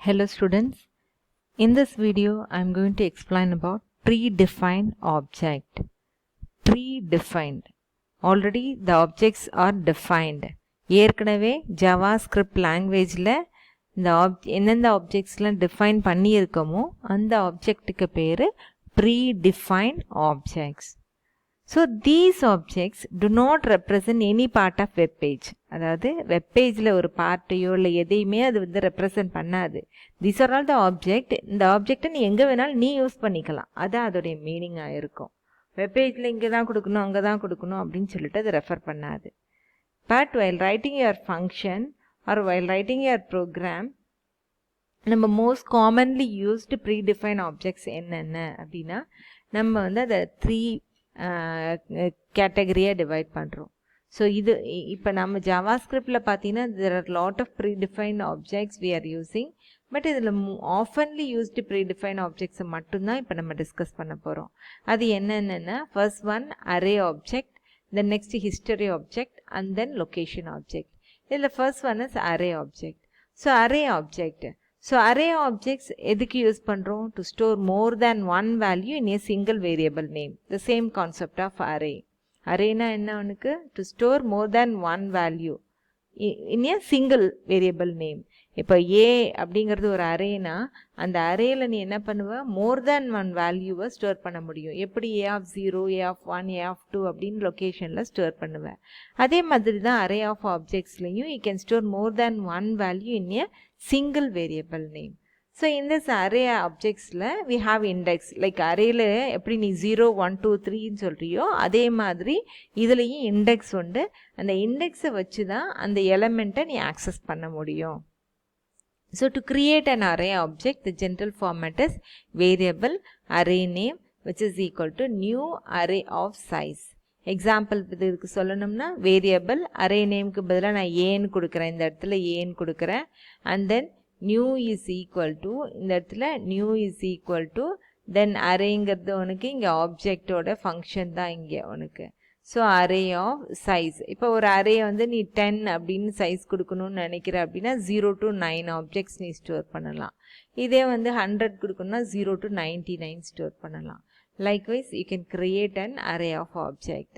Hello students, in this video I am going to explain about predefined object. Predefined. Already the objects are defined. ஏற்கனவே JavaScript languageல இந்த எந்தெந்த ஆப்ஜெக்ட்ஸ்லாம் define பண்ணியிருக்கோமோ அந்த ஆப்ஜெக்ட்டுக்கு பேர் predefined objects. So these objects do not represent any part of web page. அதாவது web pageல ஒரு பார்ட்டையோ இல்லை எதையுமே அது வந்து ரெப்ரசன்ட் பண்ணாது. These are all the object. இந்த ஆப்ஜெக்டை நீ எங்கே வேணாலும் நீ யூஸ் பண்ணிக்கலாம். அதான் அதோடைய மீனிங்காக இருக்கும். வெப் பேஜில் இங்கே தான் கொடுக்கணும் அங்கே தான் கொடுக்கணும் அப்படின்னு சொல்லிட்டு அது ரெஃபர் பண்ணாது. But while writing your function or while writing your program, நம்ம most commonly used predefine objects என்னென்ன அப்படின்னா நம்ம வந்து அதை 3 கேட்டகரியாக டிவைட் பண்ணுறோம். ஸோ இது இப்போ நம்ம ஜாவாஸ்கிரிப்டில் பார்த்தீங்கன்னா there are lot of predefined objects we are using. But இதில் ஆஃபன்லி யூஸ்டு ப்ரீடிஃபைன் ஆப்ஜெக்ட்ஸை மட்டும்தான் இப்போ நம்ம டிஸ்கஸ் பண்ண போகிறோம். அது என்னென்னா first one array object, then next history object and then location object. இதில் first one is array object. So array object, so array objects எதுக்கு யூஸ் பண்ணுறோம்? To store more than one value in a single variable name. The same concept of array. அரேனா என்ன அவனுக்கு? To store more than one value in a single variable name. இப்போ ஏ அப்படிங்கிறது ஒரு arena அந்த அரேயில் நீ என்ன பண்ணுவ? மோர் தேன் ஒன் வேல்யூவை ஸ்டோர் பண்ண முடியும். எப்படி A of 0, A of 1, A of 2 அப்படின்னு லொக்கேஷனில் ஸ்டோர் பண்ணுவேன். அதே மாதிரி தான் அரே ஆஃப் ஆப்ஜெக்ட்ஸ்லையும் you can store more than one value in a single variable name. So in this array objects la we have index. Like array la eppadi nee 0 1 2 3 ன்னு சொல்றியோ அதே மாதிரி இதுலயும் இண்டெக்ஸ் உண்டு. அந்த இண்டெக்ஸை வச்சு தான் அந்த எலிமெண்ட்டை நீ ஆக்சஸ் பண்ண முடியும். So to create an array object, the general format is variable array name which is equal to new array of size. Example இதுக்கு சொல்லணும்னா வேரியபிள் அரே நேமுக்கு பதிலாக நான் ஏன்னு கொடுக்குறேன், இந்த இடத்துல ஏன்னு கொடுக்குறேன். And then new is equal to, இந்த இடத்துல new is equal to then அரேங்கிறது உனக்கு இங்கே ஆப்ஜெக்டோட ஃபங்க்ஷன் தான் இங்கே உனக்கு. So array of size. இப்போ ஒரு அரே வந்து நீ 10 அப்படின்னு சைஸ் கொடுக்கணும்னு நினைக்கிற அப்படின்னா 0 to 9 ஆப்ஜெக்ட்ஸ் நீ ஸ்டோர் பண்ணலாம். இதே வந்து 100 கொடுக்கணும்னா 0 to 99 ஸ்டோர் பண்ணலாம். Likewise, you can create an array of object.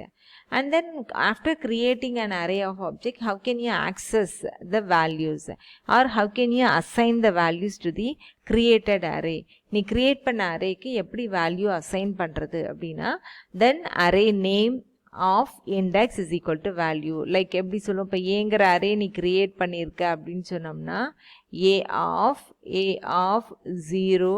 And then after creating an array of object, how can you access the values? Or how can you assign the values to the created array? நீ create பண்ண arrayக்கு எப்படி value assign பண்ணுறது அப்படின்னா, then array name of index is equal to value. Like எப்படி சொல்லும், இப்போ ஏங்கிற array நீ கிரியேட் பண்ணியிருக்க அப்படின்னு சொன்னோம்னா a of 0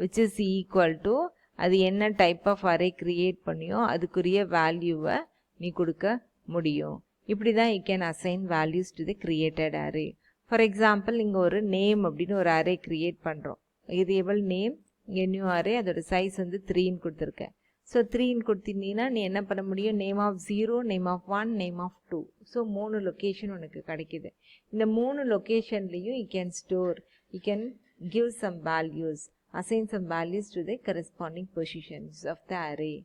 which is equal to அது என்ன டைப் ஆஃப் அரே கிரியேட் பண்ணியோ அதுக்குரிய வேல்யூவை நீ கொடுக்க முடியும். இப்படி தான் you can assign values to the created array. For example இங்கே ஒரு நேம் அப்படின்னு ஒரு அரே கிரியேட் பண்ணுறோம். வேரியபிள் நேம், இங்கே நியூ அரே, அதோட சைஸ் வந்து 3ன்னு கொடுத்துருக்கேன். ஸோ 3ன்னு கொடுத்திருந்தீங்கன்னா நீ என்ன பண்ண முடியும்? Name of 0, name of 1, name of 2. So 3 location உனக்கு கிடைக்கிது. இந்த 3 லொக்கேஷன்லேயும் you can store, you can give some values, assign some values to the corresponding positions of the array.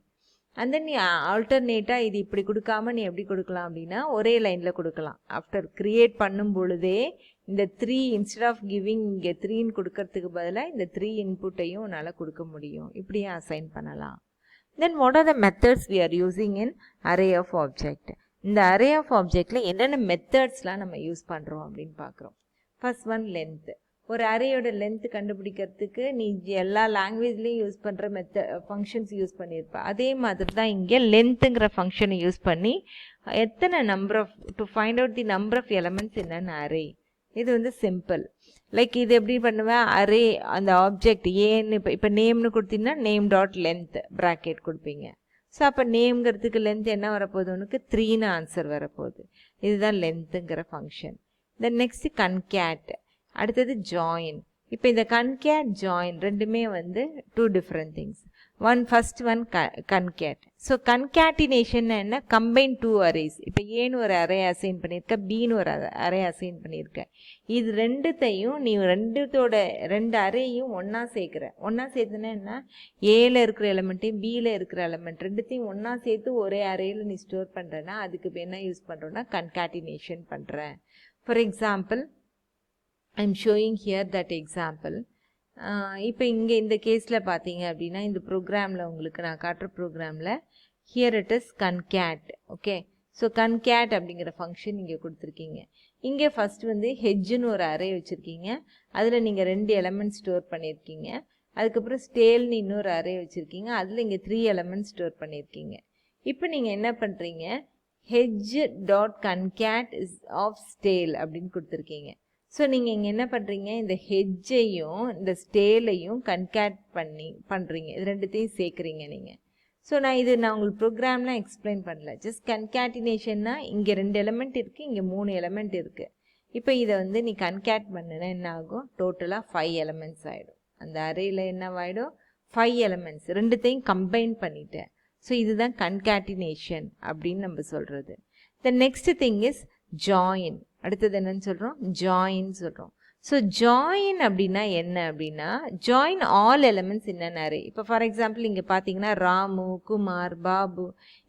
And then நீ ஆல்டர்னேட்டாக இது இப்படி கொடுக்காம நீ எப்படி கொடுக்கலாம் அப்படின்னா ஒரே லைனில் கொடுக்கலாம். ஆஃப்டர் கிரியேட் பண்ணும் பொழுதே இந்த 3 இன்ஸ்டெட் ஆஃப் கிவிங் இங்கே 3ன்னு கொடுக்கறதுக்கு பதிலாக இந்த 3 இன்புட்டையும் உன்னால் கொடுக்க முடியும். இப்படியே அசைன் பண்ணலாம். Then what are the methods we are using in array of object? இந்த array of objectல என்னென்ன மெத்தட்ஸ்லாம் நம்ம யூஸ் பண்ணுறோம் அப்படின்னு பார்க்குறோம். First one length. ஒரு அரேயோட லென்த் கண்டுபிடிக்கிறதுக்கு நீ எல்லா லாங்குவேஜ்லேயும் யூஸ் பண்ணுற ஃபங்க்ஷன்ஸ் யூஸ் பண்ணியிருப்ப. அதே மாதிரி தான் இங்கே லென்த்துங்கிற ஃபங்க்ஷனை யூஸ் பண்ணி எத்தனை number of to find out the number of elements in an array. இது வந்து சிம்பிள். லைக் இது எப்படி பண்ணுவேன்? அரே அந்த ஆப்ஜெக்ட் ஏன்னு இப்போ நேம்னு கொடுத்தீங்கன்னா நேம் டாட் லென்த் ப்ராக்கெட் கொடுப்பீங்க. ஸோ அப்போ நேம்ங்கிறதுக்கு லென்த் என்ன வரப்போகுது? உனக்கு 3ன்னு ஆன்சர் வரப்போகுது. இதுதான் லென்த்துங்கிற ஃபங்க்ஷன். தென் நெக்ஸ்ட் கன்கேட், அடுத்தது ஜாயின். இப்போ இந்த கன்கேட் ஜாயின் ரெண்டுமே வந்து 2 different things. First one concat. So concatenation என்ன? Combine 2 arrays. இப்போ ஏன்னு ஒரு அரே அசைன் பண்ணியிருக்க, பின்னு ஒரு அரே அசைன் பண்ணியிருக்க. இது ரெண்டுத்தையும் நீ ரெண்டு அரேயும் ஒன்றா சேர்க்குற. ஒன்றா சேர்த்துனா என்ன? ஏல இருக்கிற எலமெண்ட்டையும் பியில் இருக்கிற எலமெண்ட் ரெண்டுத்தையும் ஒன்றா சேர்த்து ஒரே அரேயில் நீ ஸ்டோர் பண்ணுறேன்னா அதுக்கு இப்போ என்ன யூஸ் பண்ணுறோன்னா கன்கேட்டினேஷன் பண்ணுறேன். For example I'm showing here that example. இப்போ இங்கே இந்த கேஸில் பார்த்தீங்க அப்படின்னா இந்த ப்ரோக்ராமில் உங்களுக்கு நான் காட்டுற ப்ரோக்ராமில் here it is concat. Okay, so concat அப்படிங்கிற ஃபங்க்ஷன் இங்கே கொடுத்துருக்கீங்க. இங்கே ஃபஸ்ட் வந்து ஹெட்ஜுன்னு ஒரு அரே வச்சுருக்கீங்க, அதில் நீங்கள் 2 எலமெண்ட் ஸ்டோர் பண்ணியிருக்கீங்க. அதுக்கப்புறம் ஸ்டேல்னு இன்னொரு அரே வச்சுருக்கீங்க, அதில் இங்கே 3 எலமெண்ட் ஸ்டோர் பண்ணியிருக்கீங்க. இப்போ நீங்கள் என்ன பண்ணுறீங்க, hedge dot concat is of stale அப்படின்னு கொடுத்துருக்கீங்க. ஸோ நீங்கள் இங்கே என்ன பண்ணுறீங்க, இந்த ஹெட்ஜையும் இந்த ஸ்டேலையும் கன்கேட் பண்ணுறீங்க, இது ரெண்டுத்தையும் சேர்க்குறீங்க நீங்கள். ஸோ நான் உங்களுக்கு ப்ரோக்ராம்லாம் எக்ஸ்பிளைன் பண்ணல, ஜஸ்ட் கன்கேட்டினேஷன்னா இங்கே 2 எலமெண்ட் இருக்குது, இங்கே 3 எலமெண்ட் இருக்குது. இப்போ இதை வந்து நீ கன்கேட் பண்ணுனா என்ன ஆகும், டோட்டலாக 5 எலமெண்ட்ஸ் ஆகிடும். அந்த அரேயில் என்னவாயிடும், 5 எலமெண்ட்ஸ் ரெண்டுத்தையும் கம்பைன் பண்ணிட்டேன். ஸோ இதுதான் கன்கேட்டினேஷன் அப்படின்னு நம்ம சொல்கிறது. The next thing is join. அடுத்தது என்னன்னு சொல்கிறோம், ஜாயின் சொல்கிறோம். ஸோ ஜாயின் அப்படின்னா என்ன அப்படின்னா, join all elements in an array. இப்போ ஃபார் எக்ஸாம்பிள் இங்கே பார்த்தீங்கன்னா ராமு, குமார், பாபு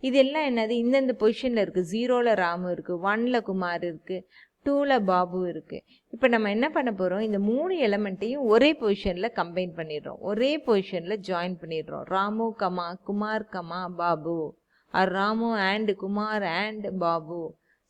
இதெல்லாம் என்னது இந்தந்த பொசிஷனில் இருக்குது. 0ல் ராமு இருக்குது, 1ல் குமார் இருக்குது, 2ல் பாபு இருக்குது. இப்போ நம்ம என்ன பண்ண போகிறோம், இந்த 3 எலமெண்ட்டையும் ஒரே பொசிஷனில் கம்பைன் பண்ணிடுறோம், ஒரே பொசிஷனில் ஜாயின் பண்ணிடுறோம். Ramu comma Kumar comma Babu, or Ramu and Kumar and Babu.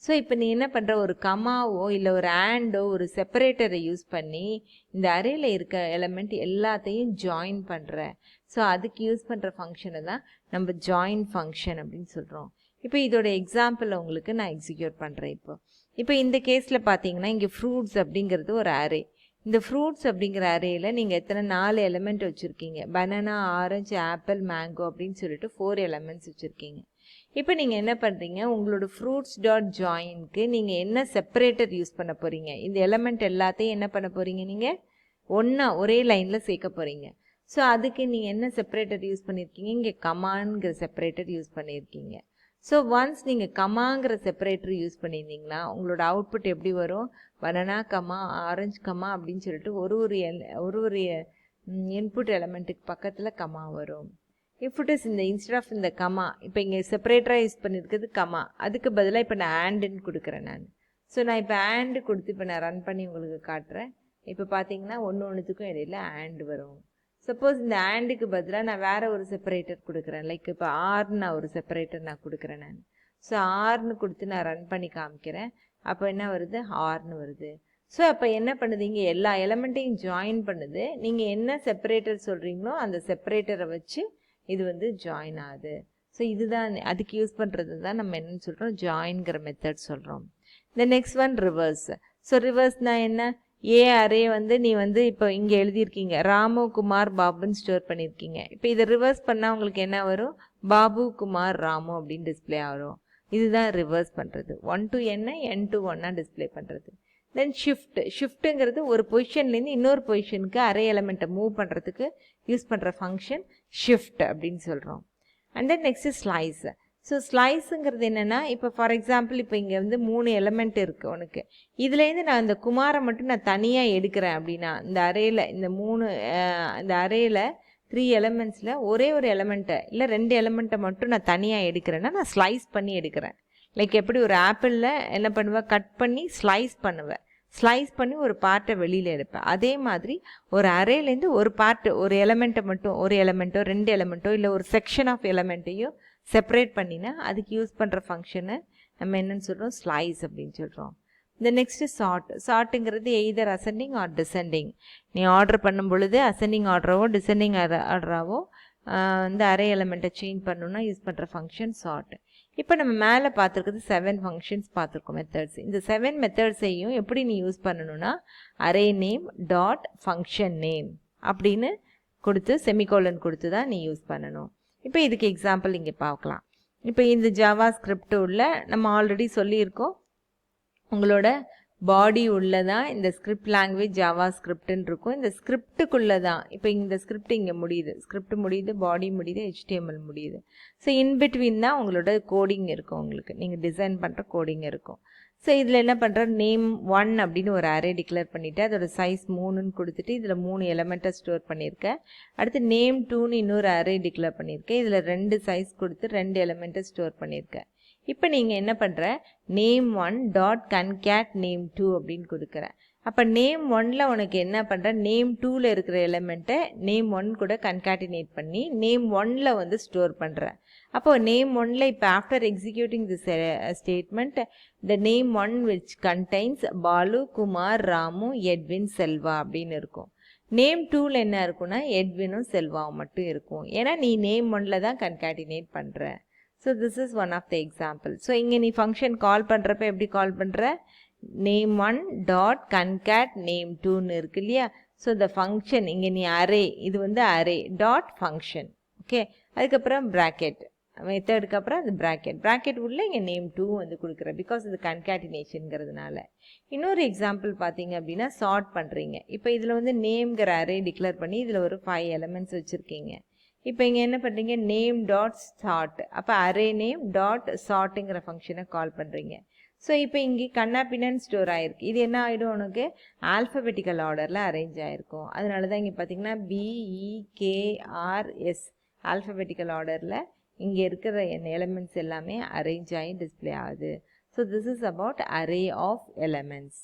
So இப்போ நீ என்ன பண்ணுற, ஒரு கமாவோ இல்லை ஒரு ஆண்டோ ஒரு செப்பரேட்டரை யூஸ் பண்ணி இந்த அரேயில் இருக்க எலமெண்ட் எல்லாத்தையும் ஜாயின் பண்ணுற. ஸோ அதுக்கு யூஸ் பண்ணுற ஃபங்க்ஷனை தான் நம்ம ஜாயின் ஃபங்க்ஷன் அப்படின்னு சொல்கிறோம். இப்போ இதோட எக்ஸாம்பிள் உங்களுக்கு நான் எக்ஸிக்யூட் பண்ணுறேன். இப்போ இந்த கேஸில் பார்த்தீங்கன்னா இங்கே ஃப்ரூட்ஸ் அப்படிங்கிறது ஒரு அரே. இந்த ஃப்ரூட்ஸ் அப்படிங்கிற அரேயில் நீங்கள் எத்தனை 4 எலமெண்ட் வச்சுருக்கீங்க, பனானா, ஆரஞ்சு, ஆப்பிள், மேங்கோ அப்படின்னு சொல்லிட்டு 4 எலமெண்ட்ஸ் வச்சுருக்கீங்க. இப்போ நீங்கள் என்ன பண்ணுறீங்க, உங்களோட ஃப்ரூட்ஸ் டாட் ஜாயின்க்கு நீங்கள் என்ன செப்பரேட்டர் யூஸ் பண்ண போகிறீங்க, இந்த எலமெண்ட் எல்லாத்தையும் என்ன பண்ண போகிறீங்க, நீங்கள் ஒன்றா ஒரே லைனில் சேர்க்க போகிறீங்க. ஸோ அதுக்கு நீங்கள் என்ன செப்பரேட்டர் யூஸ் பண்ணியிருக்கீங்க, இங்கே கமான்கிற செப்பரேட்டர் யூஸ் பண்ணியிருக்கீங்க. ஸோ ஒன்ஸ் நீங்கள் கமாங்கிற செப்பரேட்டர் யூஸ் பண்ணியிருந்தீங்கன்னா உங்களோட அவுட்புட் எப்படி வரும், பனானா கமா, ஆரஞ்சு கமா அப்படின்னு சொல்லிட்டு ஒரு இன்புட் எலமெண்ட்டுக்கு பக்கத்தில் கமா வரும். இஃப் இட் இஸ் இந்த இன்ஸ்டெட் ஆஃப் இந்த கமா, இப்போ இங்கே செப்பரேட்டராக யூஸ் பண்ணியிருக்கிறது கமா, அதுக்கு பதிலாக இப்போ நான் ஆண்டுன்னு கொடுக்குறேன் நான். ஸோ நான் இப்போ ஆண்டு கொடுத்து இப்போ நான் ரன் பண்ணி உங்களுக்கு காட்டுறேன். இப்போ பார்த்தீங்கன்னா ஒன்றுத்துக்கும் இடையில ஆண்டு வரும். சப்போஸ் இந்த ஆண்டுக்கு பதிலாக நான் வேறு ஒரு செப்பரேட்டர் கொடுக்குறேன், லைக் இப்போ ஆர்னு நான் ஒரு செப்பரேட்டர் நான் கொடுக்குறேன் நான். ஸோ ஆர்னு கொடுத்து நான் ரன் பண்ணி காமிக்கிறேன். அப்போ என்ன வருது, ஆர்னு வருது. ஸோ அப்போ என்ன பண்ணுது, இங்கே எல்லா எலமெண்ட்டையும் ஜாயின் பண்ணுது. நீங்கள் என்ன செப்பரேட்டர் சொல்கிறீங்களோ அந்த செப்பரேட்டரை வச்சு இது வந்து ஜாயின் ஆகுது. ஸோ இதுதான் அதுக்கு யூஸ் பண்ணுறது தான் நம்ம என்னன்னு சொல்கிறோம், ஜாயின்கிற மெத்தட் சொல்கிறோம். இந்த நெக்ஸ்ட் ஒன் ரிவர்ஸ். ஸோ ரிவர்ஸ்னால் என்ன, ஏ அரே வந்து நீ வந்து இப்போ இங்கே எழுதியிருக்கீங்க ராமு, குமார், பாபுன்னு ஸ்டோர் பண்ணியிருக்கீங்க. இப்போ இதை ரிவர்ஸ் பண்ணால் உங்களுக்கு என்ன வரும், பாபு, குமார், ராமு அப்படின்னு டிஸ்பிளே ஆகும். இதுதான் ரிவர்ஸ் பண்ணுறது. 1 to n, n to 1 display பண்ணுறது. தென் ஷிஃப்ட்டுங்கிறது ஒரு பொசிஷன்லேருந்து இன்னொரு பொசிஷனுக்கு அரே எலமெண்ட்டை மூவ் பண்ணுறதுக்கு யூஸ் பண்ணுற ஃபங்க்ஷன் ஷிஃப்ட் அப்படின்னு சொல்கிறோம். And then next slice. So ஸ்லைஸுங்கிறது என்னென்னா, இப்போ ஃபார் எக்ஸாம்பிள் இப்போ இங்கே வந்து 3 எலமெண்ட் இருக்குது உனக்கு, இதுலேருந்து நான் இந்த குமாரை மட்டும் நான் தனியாக எடுக்கிறேன் அப்படின்னா இந்த அரேயில் இந்த அரேயில் 3 எலமெண்ட்ஸில் ஒரே ஒரு எலமெண்ட்டை இல்லை 2 எலமெண்ட்டை மட்டும் நான் தனியாக எடுக்கிறேன்னா நான் ஸ்லைஸ் பண்ணி எடுக்கிறேன். லைக் எப்படி ஒரு ஆப்பிளில் என்ன பண்ணுவேன், கட் பண்ணி ஸ்லைஸ் பண்ணுவேன், ஸ்லைஸ் பண்ணி ஒரு பார்ட்டை வெளியில் எடுப்பேன். அதே மாதிரி ஒரு அரேலேருந்து ஒரு பார்ட்டு, ஒரு எலமெண்ட்டை மட்டும், ஒரு எலமெண்ட்டோ 2 எலமெண்ட்டோ இல்லை ஒரு செக்ஷன் ஆஃப் எலமெண்ட்டையும் செப்பரேட் பண்ணினா அதுக்கு யூஸ் பண்ணுற ஃபங்க்ஷனை நம்ம என்னென்னு சொல்கிறோம், ஸ்லைஸ் அப்படின்னு சொல்கிறோம். இந்த நெக்ஸ்ட்டு சார்ட்டுங்கிறது எய்தர் அசெண்டிங் ஆர் டிசெண்டிங். நீ ஆர்டர் பண்ணும் பொழுது அசெண்டிங் ஆர்டராவோ டிசெண்டிங் ஆர்டராவோ இந்த அரே எலமெண்ட்டை சேஞ்ச் பண்ணணுன்னா யூஸ் பண்ணுற ஃபங்க்ஷன் சார்ட். இப்போ நம்ம மேலே பார்த்துருக்கிறது 7 ஃபங்க்ஷன்ஸ் பார்த்துருக்கோம், மெத்தட்ஸ். இந்த 7 மெத்தட்ஸையும் எப்படி நீ யூஸ் பண்ணணும்னா array name dot function name அப்படின்னு கொடுத்து செமிகோலன் கொடுத்து தான் நீ யூஸ் பண்ணணும். இப்போ இதுக்கு எக்ஸாம்பிள் இங்கே பார்க்கலாம். இப்போ இந்த ஜாவா ஸ்கிரிப்ட் உள்ள நம்ம ஆல்ரெடி சொல்லியிருக்கோம், உங்களோட பாடி உள்ளே தான் இந்த ஸ்கிரிப்ட் லாங்குவேஜ் ஜாவா ஸ்கிரிப்டுன்னு இருக்கும். இந்த ஸ்கிரிப்டுக்குள்ளே தான் இப்போ இந்த ஸ்கிரிப்ட் இங்கே முடியுது, ஸ்கிரிப்ட் முடியுது, பாடி முடியுது, HTML முடியுது. ஸோ இன்பிட்வீன் தான் உங்களோட கோடிங் இருக்கும், உங்களுக்கு நீங்கள் டிசைன் பண்ணுற கோடிங் இருக்கும். ஸோ இதில் என்ன பண்ணுற, நேம் 1 அப்படின்னு ஒரு அரே டிக்ளேர் பண்ணிவிட்டு அதோட சைஸ் 3ன்னு கொடுத்துட்டு இதில் 3 எலமெண்ட்டை ஸ்டோர் பண்ணியிருக்கேன். அடுத்து நேம் 2ன்னு இன்னொரு அரே டிக்ளேர் பண்ணியிருக்கேன், இதில் 2 சைஸ் கொடுத்து 2 எலமெண்ட்டை ஸ்டோர் பண்ணியிருக்கேன். இப்போ நீங்கள் என்ன பண்ணுற, நேம் 1 டாட் கன்கேட் நேம் 2 அப்படின்னு கொடுக்குறேன். அப்போ நேம் 1ல் உனக்கு என்ன பண்ணுற, நேம் 2ல் இருக்கிற எலிமெண்ட்டை நேம் 1 கூட கன்காட்டினேட் பண்ணி நேம் 1ல் வந்து ஸ்டோர் பண்ணுற. அப்போது நேம் 1ல் இப்போ after executing this statement the name 1 which contains Balu, Kumar, Ramu, Edwin, Selva அப்படின்னு இருக்கும். நேம் 2ல் என்ன இருக்குன்னா எட்வினும் செல்வாவும் மட்டும் இருக்கும். ஏன்னா நீ நேம் 1ல் தான் கன்காட்டினேட் பண்ணுற. So this is one of the example. So இங்கே நீ ஃபங்க்ஷன் கால் பண்ணுறப்ப எப்படி கால் பண்ணுற, name1 dot concat name2ன்னு இருக்கு இல்லையா. ஸோ the function இங்கே நீ array, இது வந்து array dot function. ஓகே, அதுக்கப்புறம் bracket, மெத்தடுக்கு அப்புறம் அது bracket உள்ள இங்கே name2 வந்து கொடுக்குற, பிகாஸ் இது கன்காட்டினேஷனுங்கிறதுனால. இன்னொரு எக்ஸாம்பிள் பார்த்தீங்க அப்படின்னா சார்ட் பண்ணுறீங்க. இப்போ இதில் வந்து நேம்ங்கிற அரே டிக்ளேர் பண்ணி இதில் ஒரு 5 எலிமெண்ட்ஸ் வச்சுருக்கீங்க. இப்போ இங்கே என்ன பண்ணுறீங்க, நேம் டாட் சார்ட், அப்போ அரே நேம் டாட் சார்ட்டுங்கிற ஃபங்க்ஷனை கால் பண்ணுறீங்க. ஸோ இப்போ இங்கே கண்ணாப்பின்னு ஸ்டோர் ஆகிருக்கு. இது என்ன ஆகிடும், உனக்கு ஆல்ஃபபெட்டிக்கல் ஆர்டரில் அரேஞ்ச் ஆகிருக்கும். அதனால தான் இங்கே பார்த்தீங்கன்னா BEKRS ஆல்ஃபபெட்டிக்கல் ஆர்டரில் இங்கே இருக்கிற எலிமெண்ட்ஸ் எல்லாமே அரேஞ்ச் ஆகி டிஸ்பிளே ஆகுது. So this is about array of elements.